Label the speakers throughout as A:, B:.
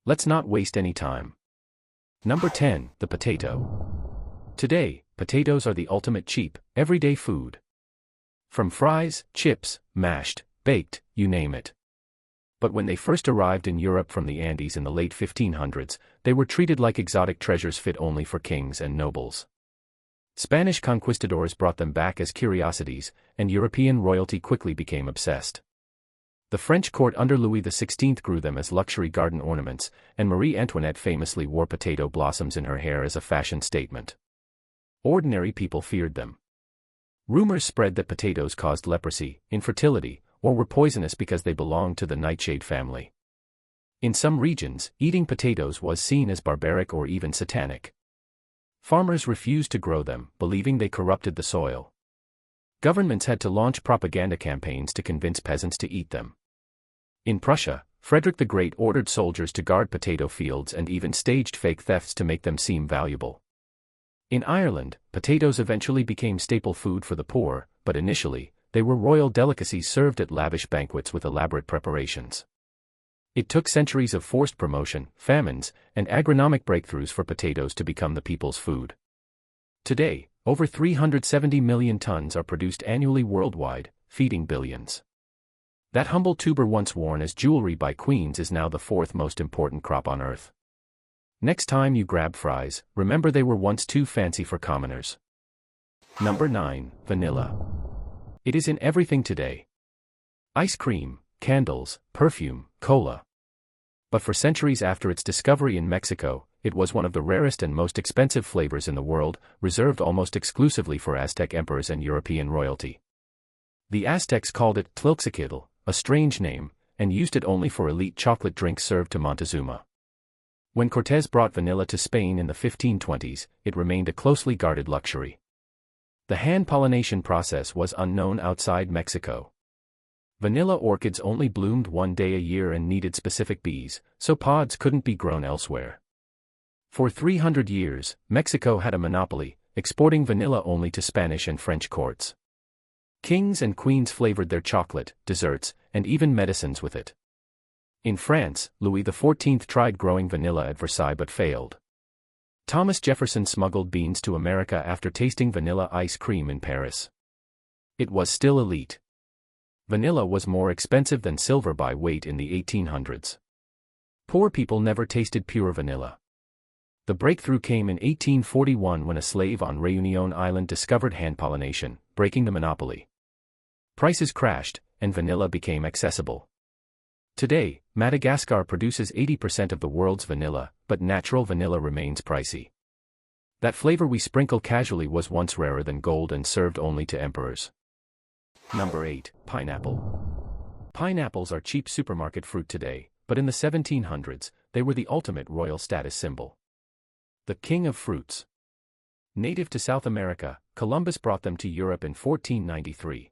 A: Let's not waste any time. Number 10, the potato. Today, potatoes are the ultimate cheap, everyday food. From fries, chips, mashed, baked, you name it. But when they first arrived in Europe from the Andes in the late 1500s, they were treated like exotic treasures fit only for kings and nobles. Spanish conquistadors brought them back as curiosities, and European royalty quickly became obsessed. The French court under Louis XVI grew them as luxury garden ornaments, and Marie Antoinette famously wore potato blossoms in her hair as a fashion statement. Ordinary people feared them. Rumors spread that potatoes caused leprosy, infertility, or were poisonous because they belonged to the nightshade family. In some regions, eating potatoes was seen as barbaric or even satanic. Farmers refused to grow them, believing they corrupted the soil. Governments had to launch propaganda campaigns to convince peasants to eat them. In Prussia, Frederick the Great ordered soldiers to guard potato fields and even staged fake thefts to make them seem valuable. In Ireland, potatoes eventually became staple food for the poor, but initially, they were royal delicacies served at lavish banquets with elaborate preparations. It took centuries of forced promotion, famines, and agronomic breakthroughs for potatoes to become the people's food. Today, over 370 million tons are produced annually worldwide, feeding billions. That humble tuber once worn as jewelry by queens is now the fourth most important crop on Earth. Next time you grab fries, remember they were once too fancy for commoners. Number 9, vanilla. It is in everything today. Ice cream, candles, perfume, cola. But for centuries after its discovery in Mexico, it was one of the rarest and most expensive flavors in the world, reserved almost exclusively for Aztec emperors and European royalty. The Aztecs called it Tlaxcatl, a strange name, and used it only for elite chocolate drinks served to Montezuma. When Cortés brought vanilla to Spain in the 1520s, it remained a closely guarded luxury. The hand pollination process was unknown outside Mexico. Vanilla orchids only bloomed one day a year and needed specific bees, so pods couldn't be grown elsewhere. For 300 years, Mexico had a monopoly, exporting vanilla only to Spanish and French courts. Kings and queens flavored their chocolate, desserts, and even medicines with it. In France, Louis XIV tried growing vanilla at Versailles but failed. Thomas Jefferson smuggled beans to America after tasting vanilla ice cream in Paris. It was still elite. Vanilla was more expensive than silver by weight in the 1800s. Poor people never tasted pure vanilla. The breakthrough came in 1841 when a slave on Réunion Island discovered hand pollination, breaking the monopoly. Prices crashed, and vanilla became accessible. Today, Madagascar produces 80% of the world's vanilla, but natural vanilla remains pricey. That flavor we sprinkle casually was once rarer than gold and served only to emperors. Number 8, pineapple. Pineapples are cheap supermarket fruit today, but in the 1700s, they were the ultimate royal status symbol. The king of fruits. Native to South America, Columbus brought them to Europe in 1493.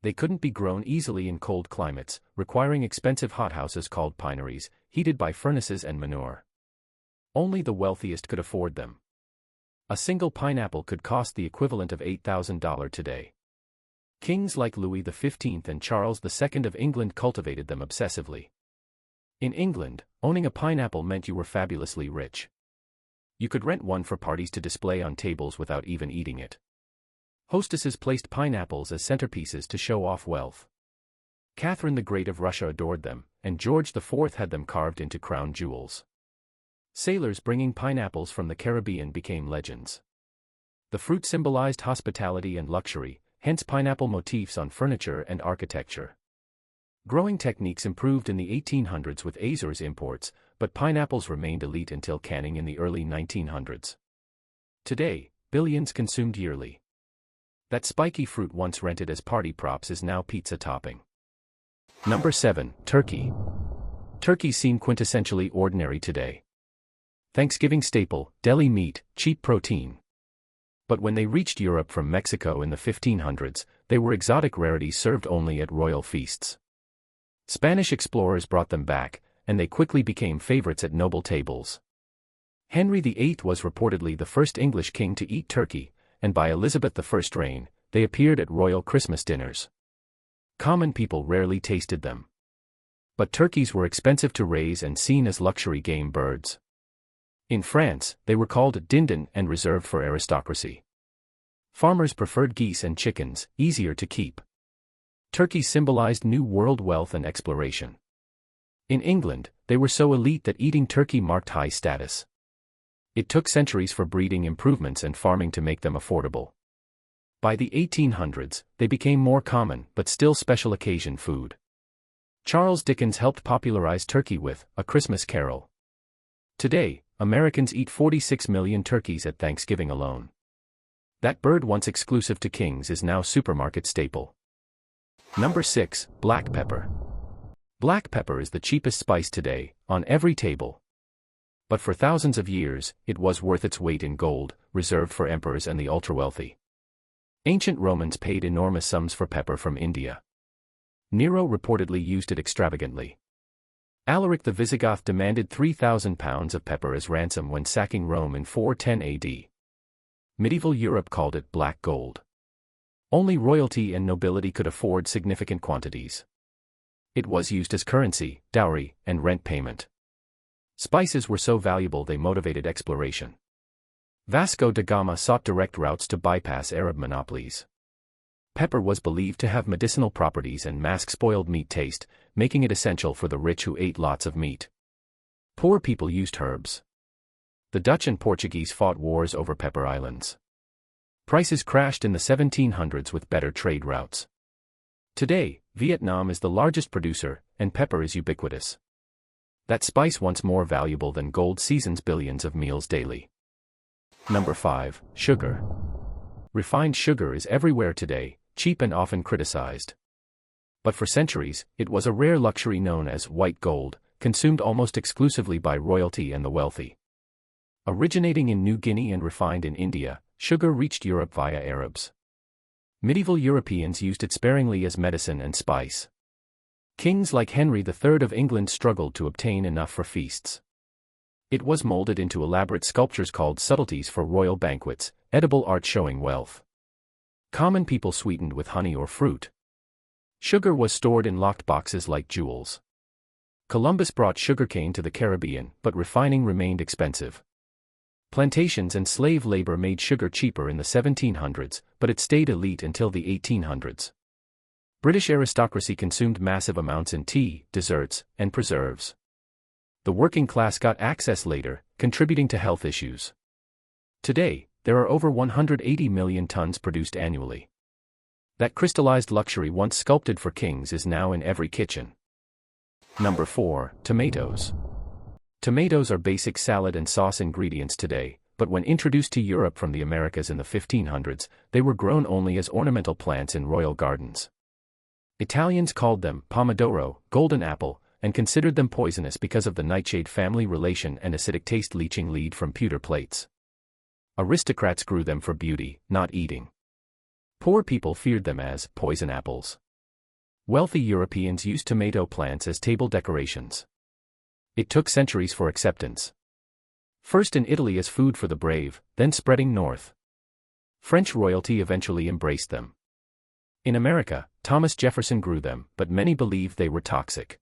A: They couldn't be grown easily in cold climates, requiring expensive hothouses called pineries, heated by furnaces and manure. Only the wealthiest could afford them. A single pineapple could cost the equivalent of $8,000 today. Kings like Louis XV and Charles II of England cultivated them obsessively. In England, owning a pineapple meant you were fabulously rich. You could rent one for parties to display on tables without even eating it. Hostesses placed pineapples as centerpieces to show off wealth. Catherine the Great of Russia adored them, and George IV had them carved into crown jewels. Sailors bringing pineapples from the Caribbean became legends. The fruit symbolized hospitality and luxury, hence pineapple motifs on furniture and architecture. Growing techniques improved in the 1800s with Azores imports, but pineapples remained elite until canning in the early 1900s. Today, billions consumed yearly. That spiky fruit once rented as party props is now pizza topping. Number 7, turkey. Turkeys seem quintessentially ordinary today. Thanksgiving staple, deli meat, cheap protein. But when they reached Europe from Mexico in the 1500s, they were exotic rarities served only at royal feasts. Spanish explorers brought them back, and they quickly became favorites at noble tables. Henry VIII was reportedly the first English king to eat turkey, and by Elizabeth I's reign, they appeared at royal Christmas dinners. Common people rarely tasted them. But turkeys were expensive to raise and seen as luxury game birds. In France, they were called dindon and reserved for aristocracy. Farmers preferred geese and chickens, easier to keep. Turkeys symbolized New World wealth and exploration. In England, they were so elite that eating turkey marked high status. It took centuries for breeding improvements and farming to make them affordable. By the 1800s, they became more common but still special occasion food. Charles Dickens helped popularize turkey with A Christmas Carol. Today, Americans eat 46 million turkeys at Thanksgiving alone. That bird once exclusive to kings is now supermarket staple. Number 6, black pepper. Black pepper is the cheapest spice today, on every table. But for thousands of years, it was worth its weight in gold, reserved for emperors and the ultra-wealthy. Ancient Romans paid enormous sums for pepper from India. Nero reportedly used it extravagantly. Alaric the Visigoth demanded 3,000 pounds of pepper as ransom when sacking Rome in 410 AD. Medieval Europe called it black gold. Only royalty and nobility could afford significant quantities. It was used as currency, dowry, and rent payment. Spices were so valuable they motivated exploration. Vasco da Gama sought direct routes to bypass Arab monopolies. Pepper was believed to have medicinal properties and mask spoiled meat taste, making it essential for the rich who ate lots of meat. Poor people used herbs. The Dutch and Portuguese fought wars over pepper islands. Prices crashed in the 1700s with better trade routes. Today, Vietnam is the largest producer, and pepper is ubiquitous. That spice once more valuable than gold seasons billions of meals daily. Number 5, sugar. Refined sugar is everywhere today, cheap and often criticized. But for centuries, it was a rare luxury known as white gold, consumed almost exclusively by royalty and the wealthy. Originating in New Guinea and refined in India, sugar reached Europe via Arabs. Medieval Europeans used it sparingly as medicine and spice. Kings like Henry III of England struggled to obtain enough for feasts. It was molded into elaborate sculptures called subtleties for royal banquets, edible art showing wealth. Common people sweetened with honey or fruit. Sugar was stored in locked boxes like jewels. Columbus brought sugarcane to the Caribbean, but refining remained expensive. Plantations and slave labor made sugar cheaper in the 1700s, but it stayed elite until the 1800s. British aristocracy consumed massive amounts in tea, desserts, and preserves. The working class got access later, contributing to health issues. Today, there are over 180 million tons produced annually. That crystallized luxury once sculpted for kings is now in every kitchen. Number 4, tomatoes. Tomatoes are basic salad and sauce ingredients today, but when introduced to Europe from the Americas in the 1500s, they were grown only as ornamental plants in royal gardens. Italians called them pomodoro, golden apple, and considered them poisonous because of the nightshade family relation and acidic taste leaching lead from pewter plates. Aristocrats grew them for beauty, not eating. Poor people feared them as poison apples. Wealthy Europeans used tomato plants as table decorations. It took centuries for acceptance. First in Italy as food for the brave, then spreading north. French royalty eventually embraced them. In America, Thomas Jefferson grew them, but many believed they were toxic.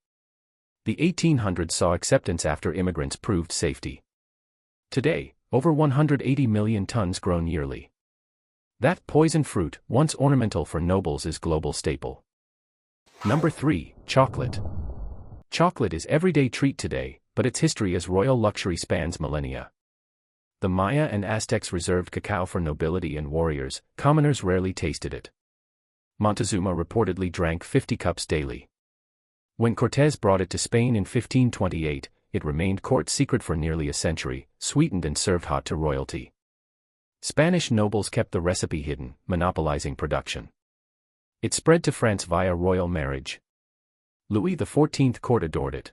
A: The 1800s saw acceptance after immigrants proved safety. Today, over 180 million tons grown yearly. That poison fruit, once ornamental for nobles, is global staple. Number 3, chocolate. Chocolate is everyday treat today, but its history as royal luxury spans millennia. The Maya and Aztecs reserved cacao for nobility and warriors, commoners rarely tasted it. Montezuma reportedly drank 50 cups daily. When Cortés brought it to Spain in 1528, it remained court secret for nearly a century, sweetened and served hot to royalty. Spanish nobles kept the recipe hidden, monopolizing production. It spread to France via royal marriage. Louis XIV court adored it.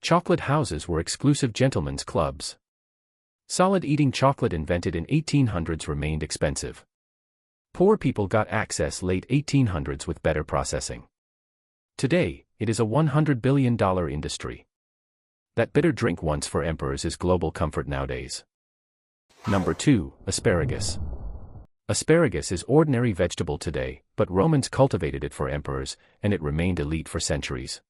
A: Chocolate houses were exclusive gentlemen's clubs. Solid eating chocolate invented in 1800s remained expensive. Poor people got access late 1800s with better processing. Today, it is a $100 billion industry. That bitter drink once for emperors is global comfort nowadays. Number 2, asparagus. Asparagus is ordinary vegetable today, but Romans cultivated it for emperors, and it remained elite for centuries.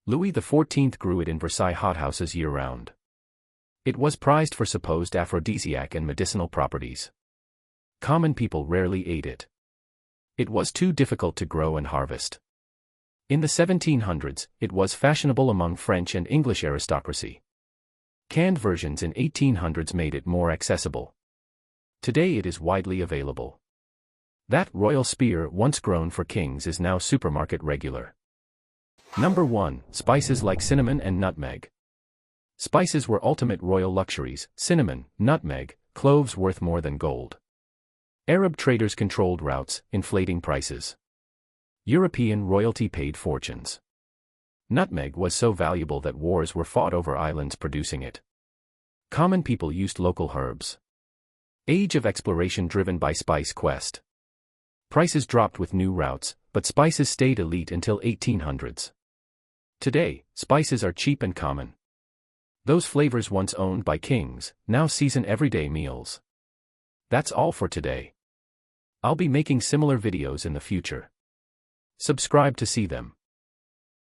A: Louis XIV grew it in Versailles hothouses year-round. It was prized for supposed aphrodisiac and medicinal properties. Common people rarely ate it. It was too difficult to grow and harvest. In the 1700s, it was fashionable among French and English aristocracy. Canned versions in 1800s made it more accessible. Today it is widely available. That royal spear once grown for kings is now supermarket regular. Number 1. Spices like cinnamon and nutmeg. Spices were ultimate royal luxuries: cinnamon, nutmeg, cloves worth more than gold. Arab traders controlled routes, inflating prices. European royalty paid fortunes. Nutmeg was so valuable that wars were fought over islands producing it. Common people used local herbs. Age of exploration driven by spice quest. Prices dropped with new routes, but spices stayed elite until 1800s. Today, spices are cheap and common. Those flavors once owned by kings, now season everyday meals. That's all for today. I'll be making similar videos in the future. Subscribe to see them.